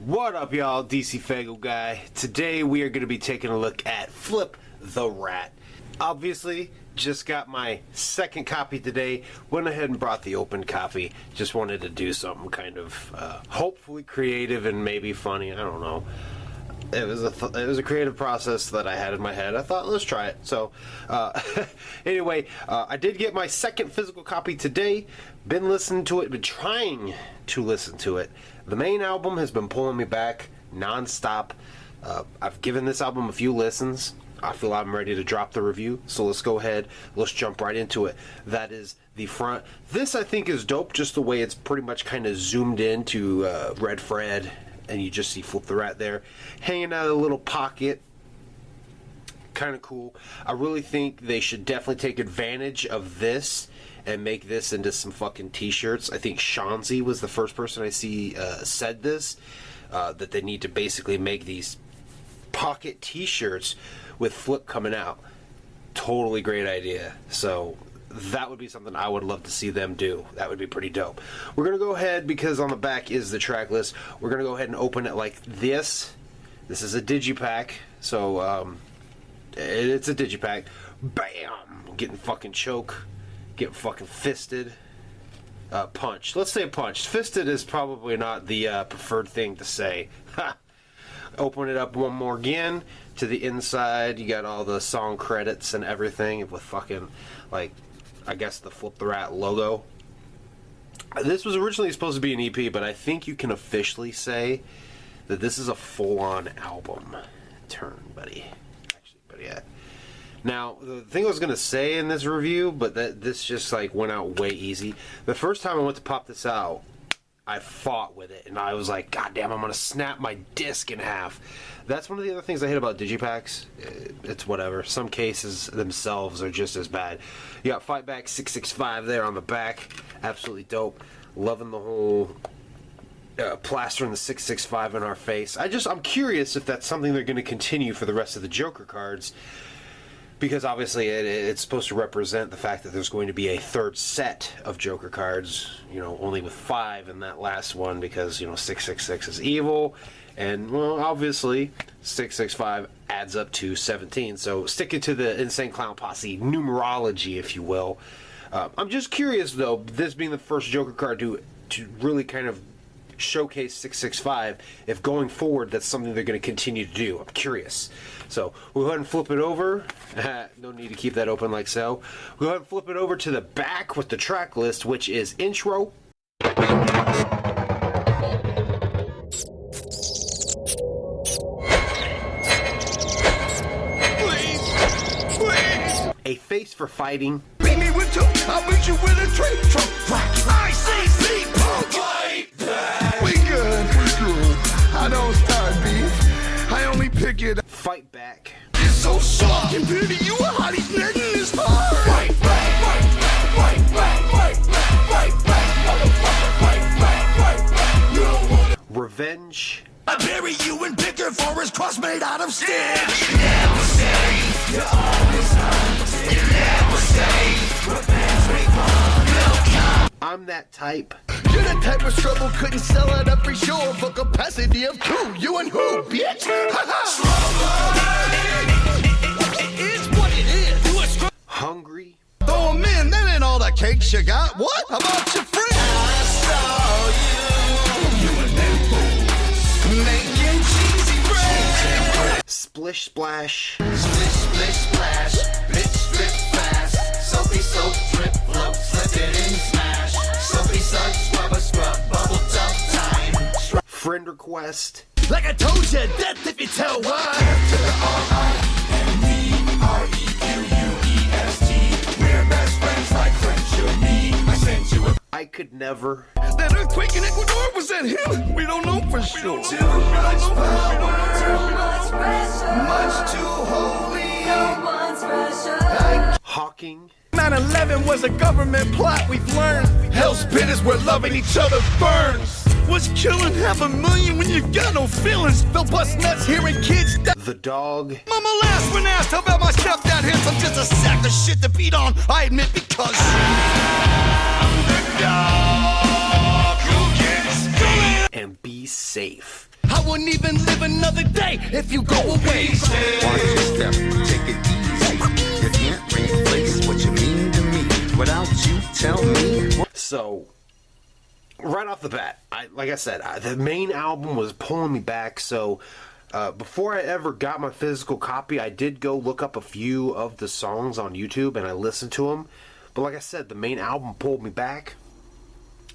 What up, y'all? DCFAYGOGUY. Today we are going to be taking a look at Flip the Rat. Obviously, just got my second copy today. Went ahead and brought the open copy. Just wanted to do something kind of hopefully creative and maybe funny. I don't know. It was a creative process that I had in my head. I thought, let's try it. So, anyway, I did get my second physical copy today. Been listening to it, been trying to listen to it. The main album has been pulling me back non-stop. I've given this album a few listens. I feel I'm ready to drop the review, so let's go ahead. Let's jump right into it. That is the front. This, I think, is dope, just the way it's pretty much kind of zoomed into Red Fred. And you just see Flip the Rat there, hanging out of a little pocket. Kind of cool. I really think they should definitely take advantage of this and make this into some fucking t-shirts. I think Shanzi was the first person I see said this, that they need to basically make these pocket t-shirts with Flip coming out. Totally great idea. So that would be something I would love to see them do. That would be pretty dope. We're going to go ahead, because on the back is the track list, we're going to go ahead and open it like this. This is a digipack, so it's a digipack. Bam! Getting fucking choke. Getting fucking fisted. Punch. Let's say punch. Fisted is probably not the preferred thing to say. Open it up one more again. To the inside, you got all the song credits and everything with fucking, like, I guess the Flip the Rat logo. This was originally supposed to be an EP, but I think you can officially say that this is a full-on album. Turn, buddy. Actually, buddy, yeah. Now, the thing I was going to say in this review, but this just, like, went out way easy. The first time I went to pop this out, I fought with it, and I was like, God damn, I'm going to snap my disc in half. That's one of the other things I hate about digipacks. It's whatever. Some cases themselves are just as bad. You got Fightback 665 there on the back. Absolutely dope. Loving the whole plastering the 665 in our face. I'm curious if that's something they're going to continue for the rest of the Joker cards. Because obviously it's supposed to represent the fact that there's going to be a third set of Joker cards, you know, only with 5 in that last one, because, you know, 666 is evil, and, well, obviously 665 adds up to 17, so sticking to the Insane Clown Posse numerology, if you will. I'm just curious, though, this being the first Joker card to really kind of showcase 665, if going forward that's something they're going to continue to do. I'm curious. So we'll go ahead and flip it over. No need to keep that open like so. We'll go ahead and flip it over to the back with the track list, which is intro. Please. A face for fighting. Beat me with 2, I'll beat you with a tree trunk. ICP punk. Fight back. We good. I don't start beef. I only pick it up. Fight back. It's so soft compared to you. How these niggas is hard. Fight back. Fight back. Fight back. Fight back. Fight back. Fight back. Fight back. You don't want revenge. I bury you in Picker Forest, cross made out of stitch. You never say you're always hunted. You never say revenge we want. I'm that type. You're the type of struggle couldn't sell at every show for capacity of 2. You and who, bitch? It's what it is. Hungry. Throw 'em in, that ain't all the cakes you got. What? How about your friend? I saw you and them fools making cheesy bread. Splish splash. Splish, splish, splash. Bitch, strip fast. Soapy soap, drip, float, slip it in, smash. Soapy suck, scrub, bubble tub time. Friend request. Like I told you, death if you tell why. F to the R-I-M-E-R-E-Q-U-E-S-T. We're best friends like French or me. I sent you a... I could never. That earthquake in Ecuador, was that him? We don't know for sure. Too much power. Too much pressure. Much too holy. No one's pressure. Hawking. 9/11 was a government plot, we've learned. Hell's pit is where loving each other burns. What's killing 500,000 when you got no feelings? They'll bust nuts hearing kids die. The dog. Mama last when asked how about my stepdad handsome, just a sack of shit to beat on. I admit because I'm the dog who gets and be safe. I won't even live another day if you go away. Watch your step, take it easy. You can't replace what you mean to me without you tell me. So, right off the bat, like I said, the main album was pulling me back. So, before I ever got my physical copy, I did go look up a few of the songs on YouTube and I listened to them. But like I said, the main album pulled me back.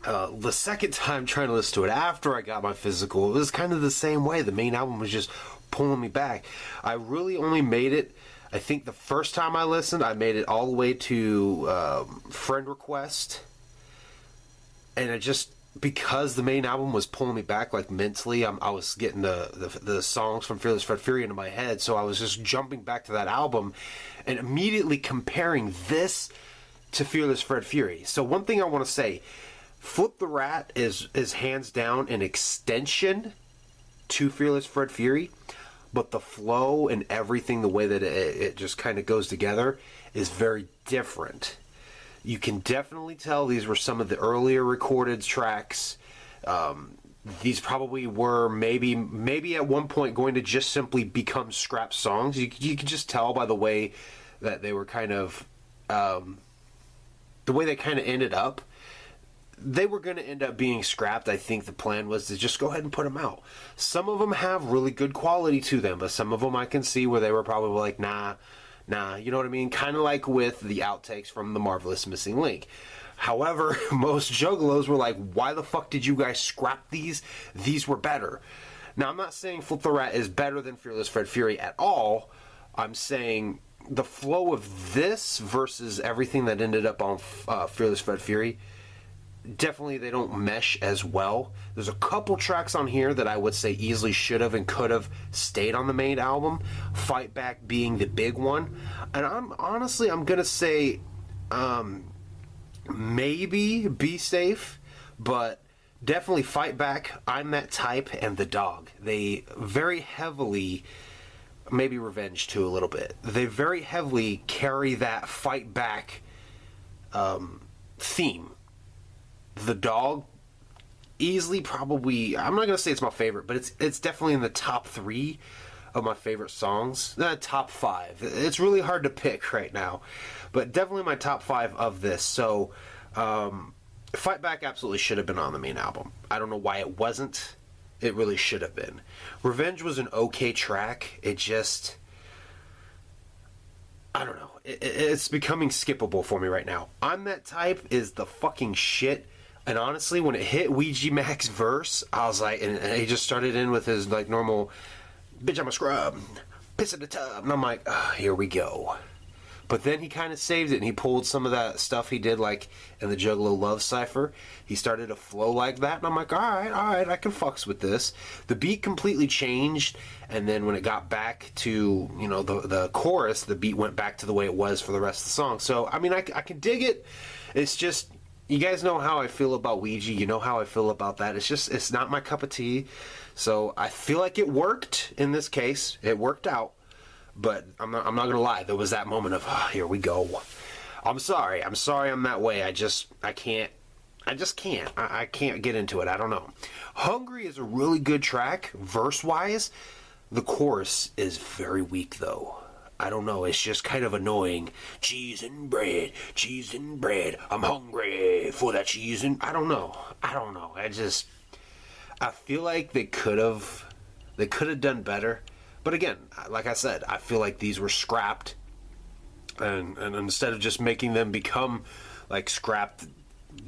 The second time trying to listen to it after I got my physical, it was kind of the same way. The main album was just pulling me back. I really only made it, I think the first time I listened, I made it all the way to Friend Request. And it just, because the main album was pulling me back, like mentally, I was getting the songs from Fearless Fred Fury into my head, so I was just jumping back to that album and immediately comparing this to Fearless Fred Fury. So one thing I want to say, Flip the Rat is hands down an extension to Fearless Fred Fury, but the flow and everything, the way that it just kind of goes together, is very different. You can definitely tell these were some of the earlier recorded tracks. These probably were maybe at one point going to just simply become scrap songs. You can just tell by the way that they were kind of the way they kind of ended up. They were going to end up being scrapped. I think the plan was to just go ahead and put them out. Some of them have really good quality to them, but some of them I can see where they were probably like, nah, you know what I mean? Kind of like with the outtakes from The Marvelous Missing Link. However, most juggalos were like, why the fuck did you guys scrap these? These were better. Now, I'm not saying Flip the Rat is better than Fearless Fred Fury at all. I'm saying the flow of this versus everything that ended up on Fearless Fred Fury, definitely they don't mesh as well. There's a couple tracks on here that I would say easily should have and could have stayed on the main album, Fight Back being the big one. And I'm gonna say maybe Be Safe, but definitely Fight Back, I'm That Type, and The Dog. They very heavily, maybe Revenge too a little bit, they very heavily carry that Fight Back theme. The Dog, easily probably, I'm not going to say it's my favorite, but it's definitely in the top 3 of my favorite songs. Top 5. It's really hard to pick right now, but definitely my top 5 of this. So, Fight Back absolutely should have been on the main album. I don't know why it wasn't. It really should have been. Revenge was an okay track. It just, I don't know. It's becoming skippable for me right now. I'm That Type is the fucking shit. And honestly, when it hit Ouija Mac's verse, I was like, and he just started in with his like normal, bitch, I'm a scrub, piss in the tub. And I'm like, here we go. But then he kind of saved it and he pulled some of that stuff he did like in the Juggalo Love Cypher. He started to flow like that. And I'm like, all right, I can fucks with this. The beat completely changed. And then when it got back to, you know, the chorus, the beat went back to the way it was for the rest of the song. So, I mean, I can dig it. It's just, you guys know how I feel about Ouija. You know how I feel about that. It's just, it's not my cup of tea. So I feel like it worked in this case. It worked out. But I'm not going to lie. There was that moment of, here we go. I'm sorry I'm that way. I can't. I can't get into it. I don't know. Hungry is a really good track, verse-wise. The chorus is very weak, though. I don't know. It's just kind of annoying. Cheese and bread. I'm hungry for that cheese and... I don't know. I feel like they could have done better. But again, like I said, I feel like these were scrapped. And instead of just making them become like scrapped,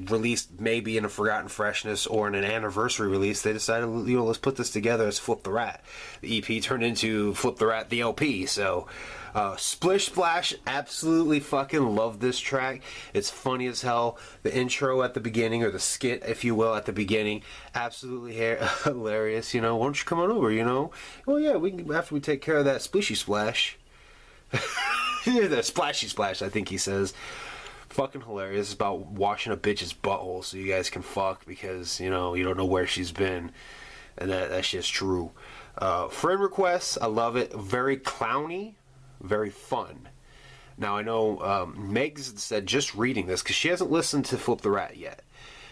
released maybe in a Forgotten Freshness or in an anniversary release, they decided, you know, let's put this together as Flip the Rat. The EP turned into Flip the Rat, the LP. So, Splish Splash, absolutely fucking love this track. It's funny as hell. The intro at the beginning, or the skit, if you will, at the beginning, absolutely hilarious. You know, why don't you come on over, you know? Well, yeah, we can, after we take care of that splishy splash. The splashy splash, I think he says. Fucking hilarious. It's about washing a bitch's butthole so you guys can fuck because, you know, you don't know where she's been. And that's just true. Friend Requests, I love it. Very clowny, very fun. Now, I know Megs said, just reading this, because she hasn't listened to Flip the Rat yet.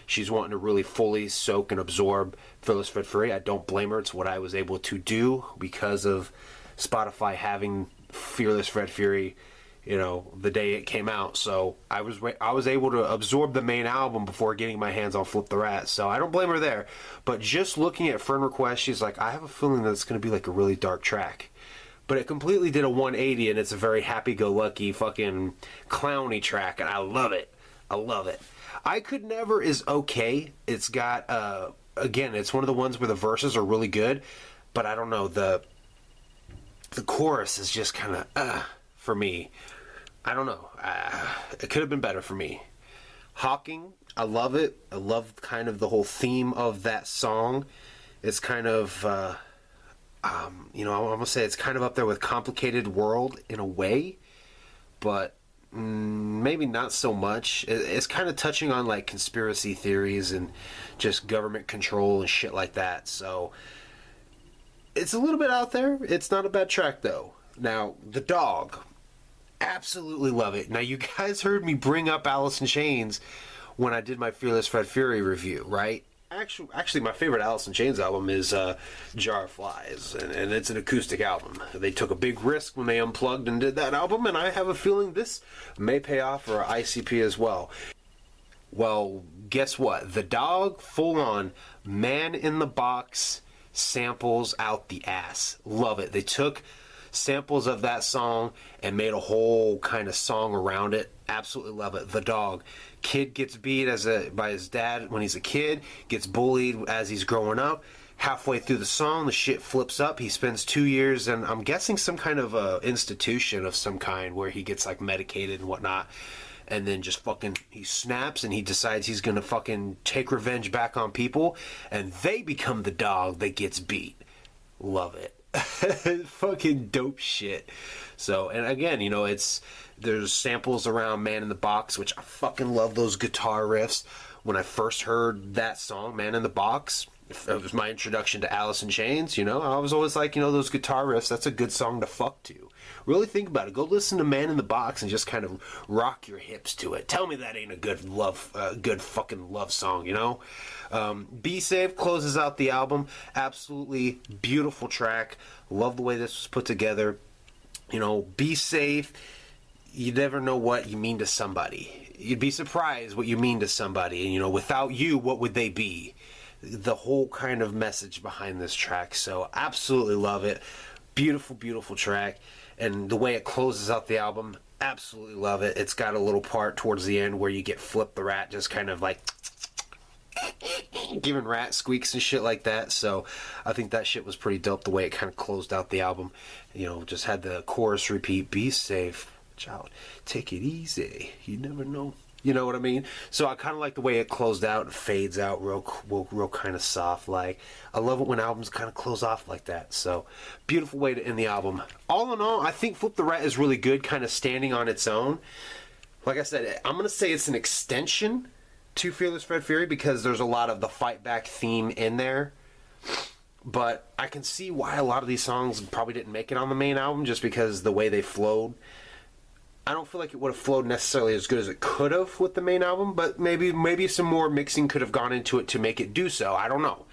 she's wanting to really fully soak and absorb Fearless Fred Fury. I don't blame her. It's what I was able to do because of Spotify having Fearless Fred Fury, you know, the day it came out. So I was able to absorb the main album before getting my hands on Flip the Rat. So I don't blame her there. But just looking at Friend Request, she's like, I have a feeling that it's going to be like a really dark track. But it completely did a 180, and it's a very happy-go-lucky fucking clowny track, and I love it. I love it. I Could Never is okay. It's got, again, it's one of the ones where the verses are really good, but I don't know, the chorus is just kind of, for me. I don't know. It could have been better for me. Hawking, I love it. I love kind of the whole theme of that song. It's kind of, you know, I'm going to say it's kind of up there with Complicated World in a way, but maybe not so much. It's kind of touching on like conspiracy theories and just government control and shit like that. So it's a little bit out there. It's not a bad track though. Now, The Dog, absolutely love it. Now, you guys heard me bring up Alice in Chains when I did my Fearless Fred Fury review, right? Actually, my favorite Alice in Chains album is Jar of Flies, and it's an acoustic album. They took a big risk when they unplugged and did that album, and I have a feeling this may pay off for ICP as well. Well, guess what? The Dog, full on, Man in the Box, samples out the ass. Love it. They took samples of that song and made a whole kind of song around it. Absolutely love it. The Dog. Kid gets beat by his dad when he's a kid, gets bullied as he's growing up. Halfway through the song, the shit flips up. He spends 2 years in, I'm guessing, some kind of institution of some kind where he gets like medicated and whatnot. And then just fucking, he snaps and he decides he's gonna fucking take revenge back on people. And they become the dog that gets beat. Love it. Fucking dope shit. So, and again, you know, there's samples around Man in the Box, which I fucking love those guitar riffs. When I first heard that song, Man in the Box, it was my introduction to Alice in Chains, you know. I was always like, you know, those guitar riffs, that's a good song to fuck to. Really think about it. Go listen to Man in the Box and just kind of rock your hips to it. Tell me that ain't a good fucking love song, you know. Be Safe closes out the album. Absolutely beautiful track. Love the way this was put together. You know, Be Safe. You never know what you mean to somebody. You'd be surprised what you mean to somebody. And, you know, without you, what would they be? The whole kind of message behind this track. So, absolutely love it. Beautiful, beautiful track. And the way it closes out the album, absolutely love it. It's got a little part towards the end where you get Flip the Rat just kind of like giving rat squeaks and shit like that. So I think that shit was pretty dope the way it kind of closed out the album. You know, just had the chorus repeat, be safe, child, take it easy, you never know. You know what I mean? So I kind of like the way it closed out and fades out real kind of soft. Like, I love it when albums kind of close off like that. So, beautiful way to end the album. All in all, I think Flip the Rat is really good, kind of standing on its own. Like I said, I'm going to say it's an extension to Fearless Fred Fury because there's a lot of the fight back theme in there. But I can see why a lot of these songs probably didn't make it on the main album just because the way they flowed. I don't feel like it would have flowed necessarily as good as it could have with the main album, but maybe some more mixing could have gone into it to make it do so. I don't know.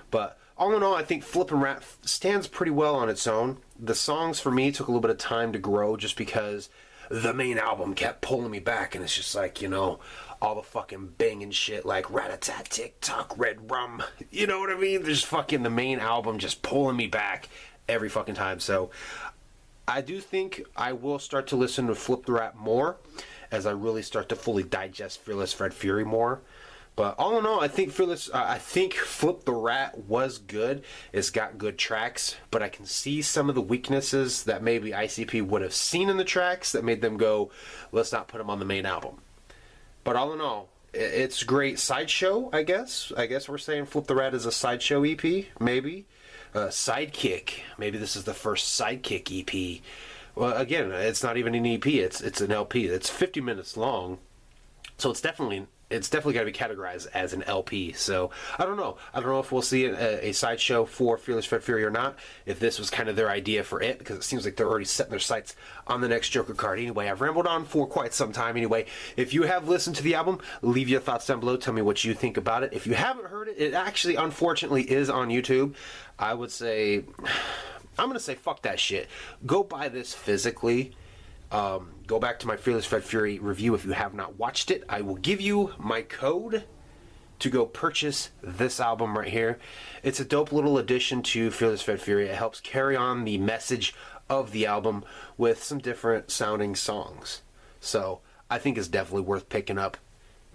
But all in all, I think Flippin' Rat stands pretty well on its own. The songs for me took a little bit of time to grow just because the main album kept pulling me back, and it's just like, you know, all the fucking banging shit like Rat-a-tat, Tick-Tock, Red Rum. You know what I mean? There's fucking the main album just pulling me back every fucking time. So I do think I will start to listen to Flip the Rat more as I really start to fully digest Fearless Fred Fury more. But all in all, I think Flip the Rat was good. It's got good tracks, but I can see some of the weaknesses that maybe ICP would have seen in the tracks that made them go, let's not put them on the main album. But all in all, it's great sideshow, I guess. I guess we're saying Flip the Rat is a sideshow EP, maybe. Sidekick. Maybe this is the first Sidekick EP. Well, again, it's not even an EP. It's an LP. It's 50 minutes long. So it's definitely it's definitely got to be categorized as an LP. So I don't know. I don't know if we'll see a sideshow for Fearless Fred Fury or not. If this was kind of their idea for it, because it seems like they're already setting their sights on the next Joker card. Anyway, I've rambled on for quite some time. Anyway, if you have listened to the album, leave your thoughts down below. Tell me what you think about it. If you haven't heard it, it actually, unfortunately, is on YouTube. I would say, I'm going to say fuck that shit. Go buy this physically. Go back to my Fearless Fred Fury review if you have not watched it. I will give you my code to go purchase this album right here. It's a dope little addition to Fearless Fred Fury. It helps carry on the message of the album with some different sounding songs. So I think it's definitely worth picking up.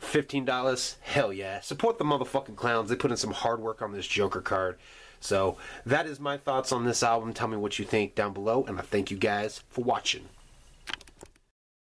$15? Hell yeah. Support the motherfucking clowns. They put in some hard work on this Joker card. So that is my thoughts on this album. Tell me what you think down below, and I thank you guys for watching.